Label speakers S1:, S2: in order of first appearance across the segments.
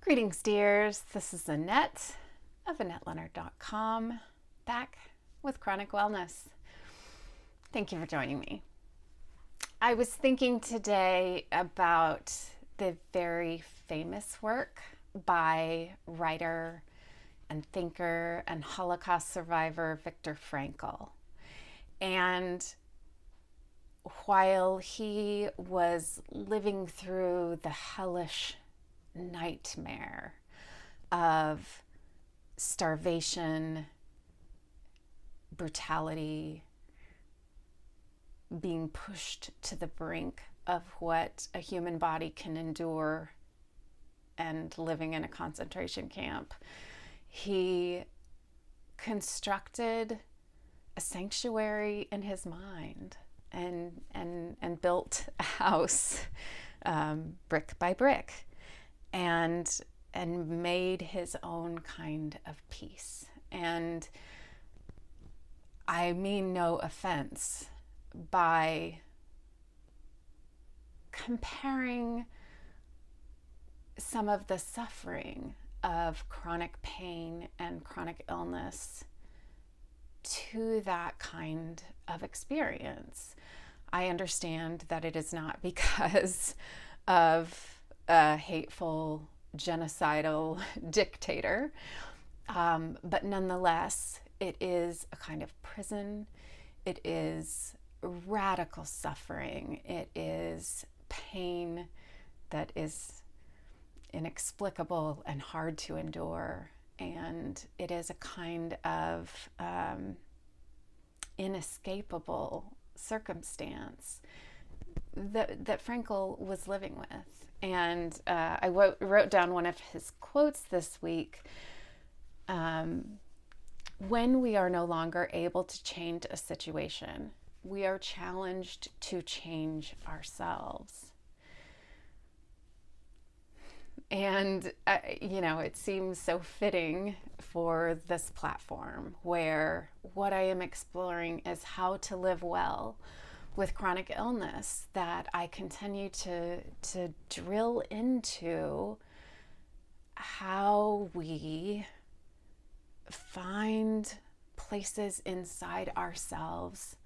S1: Greetings, dears. This is Annette of AnnetteLeonard.com, back with Chronic Wellness. Thank you for joining me. I was thinking today about the very famous work by writer and thinker and Holocaust survivor Victor Frankl. And while he was living through the hellish nightmare of starvation, brutality, being pushed to the brink of what a human body can endure, and living in a concentration camp, he constructed a sanctuary in his mind and built a house brick by brick. And made his own kind of peace. And I mean no offense by comparing some of the suffering of chronic pain and chronic illness to that kind of experience. I understand that it is not because of a hateful, genocidal dictator. But nonetheless, it is a kind of prison. It is radical suffering. It is pain that is inexplicable and hard to endure. And it is a kind of inescapable circumstance that Frankl was living with. And I wrote down one of his quotes this week. When we are no longer able to change a situation, we are challenged to change ourselves. And, it seems so fitting for this platform where what I am exploring is how to live well with chronic illness, that I continue to drill into how we find places inside ourselves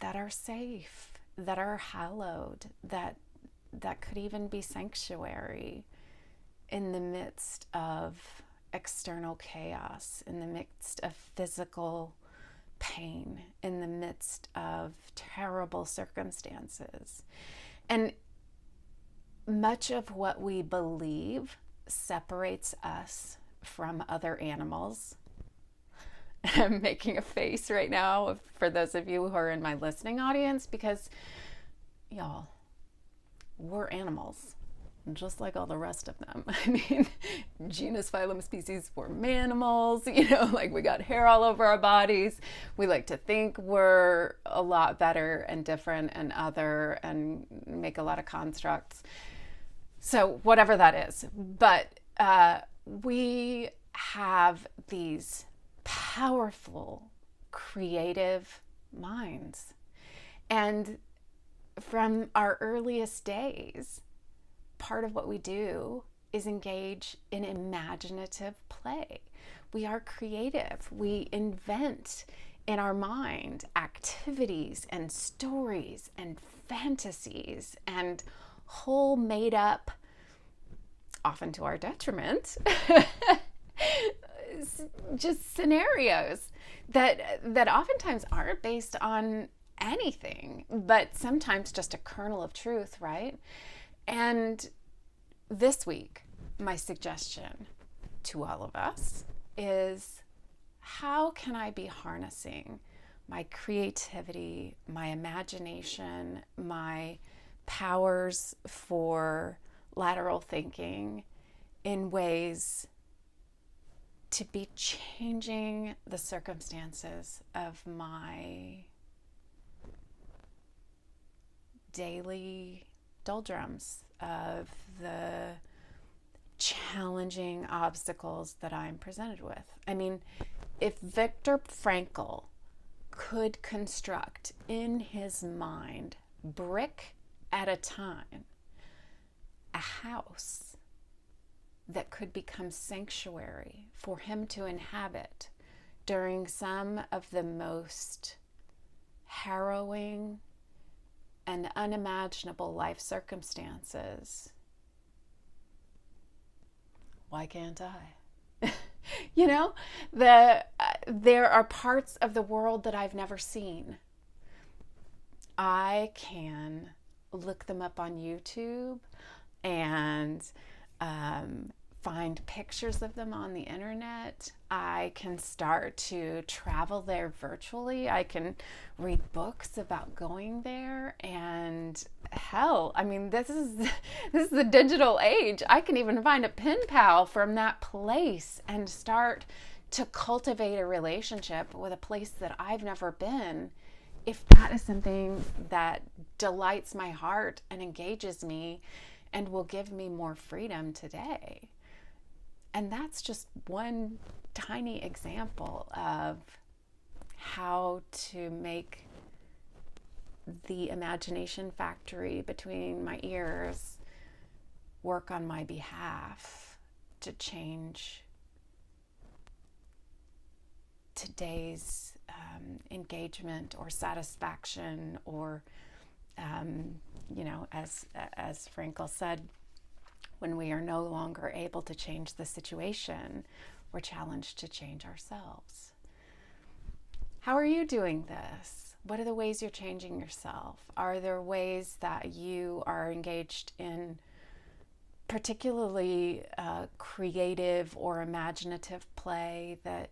S1: that are safe, that are hallowed, that could even be sanctuary in the midst of external chaos, in the midst of physical pain, in the midst of terrible circumstances. And much of what we believe separates us from other animals. I'm making a face right now for those of you who are in my listening audience, because y'all, we're animals just like all the rest of them. I mean, genus, phylum, species, we're manimals, like we got hair all over our bodies. We like to think we're a lot better and different and other and make a lot of constructs. So whatever that is. But we have these powerful, creative minds. And from our earliest days, part of what we do is engage in imaginative play. We are creative. We invent in our mind activities and stories and fantasies and whole made up, often to our detriment, just scenarios that oftentimes aren't based on anything, but sometimes just a kernel of truth, right? And this week, my suggestion to all of us is, how can I be harnessing my creativity, my imagination, my powers for lateral thinking in ways to be changing the circumstances of my daily doldrums, of the challenging obstacles that I'm presented with. I mean, if Victor Frankl could construct in his mind, brick at a time, a house that could become sanctuary for him to inhabit during some of the most harrowing and unimaginable life circumstances. Why can't I? You know, there are parts of the world that I've never seen. I can look them up on YouTube and find pictures of them on the internet. I can start to travel there virtually. I can read books about going there, and hell, I mean, this is the digital age. I can even find a pen pal from that place and start to cultivate a relationship with a place that I've never been, if that is something that delights my heart and engages me and will give me more freedom today. And that's just one tiny example of how to make the imagination factory between my ears work on my behalf to change today's engagement or satisfaction, or as Frankl said, when we are no longer able to change the situation, we're challenged to change ourselves. How are you doing this? What are the ways you're changing yourself? Are there ways that you are engaged in particularly creative or imaginative play that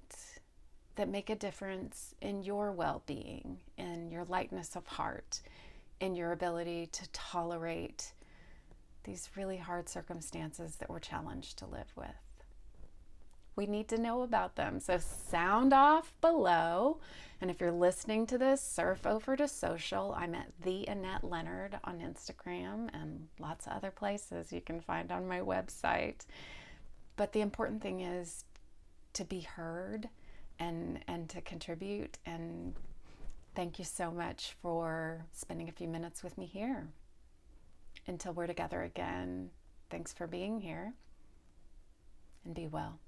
S1: make a difference in your well-being, in your lightness of heart, in your ability to tolerate these really hard circumstances that we're challenged to live with? We need to know about them. So sound off below. And if you're listening to this, surf over to social. I'm at the Annette Leonard on Instagram and lots of other places you can find on my website. But the important thing is to be heard and to contribute. And thank you so much for spending a few minutes with me here. Until we're together again, thanks for being here, and be well.